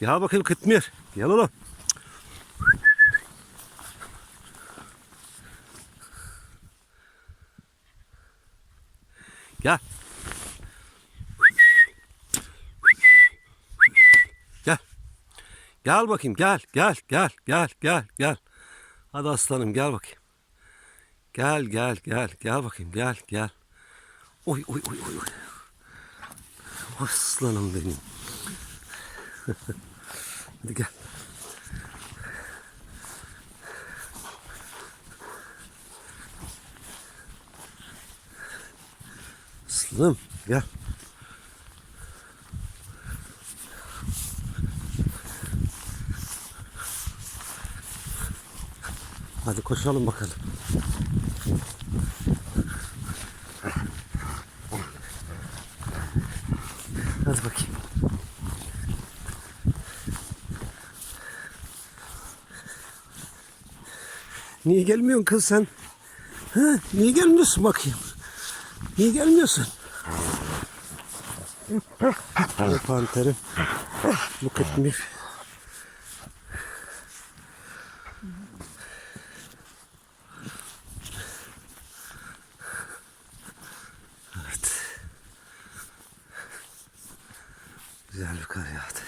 Gel bakayım Kıtmir. Gel oğlum. Gel. Gel. Gel bakayım gel gel gel gel gel gel. Hadi aslanım gel bakayım. Gel gel gel gel bakayım gel gel. Oy oy oy oy. Aslanım benim. Hadi gel. Aslanım gel. Hadi koşalım bakalım. Hadi bakayım. Niye gelmiyorsun kız sen? Ha? Niye gelmiyorsun bakayım? Niye gelmiyorsun? Ne panterim? Bu Kıtmir. Evet. Güzel bir kar yağdı.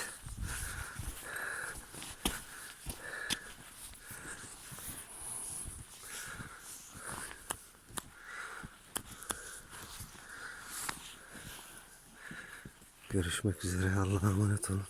Görüşmek üzere. Allah'a emanet olun.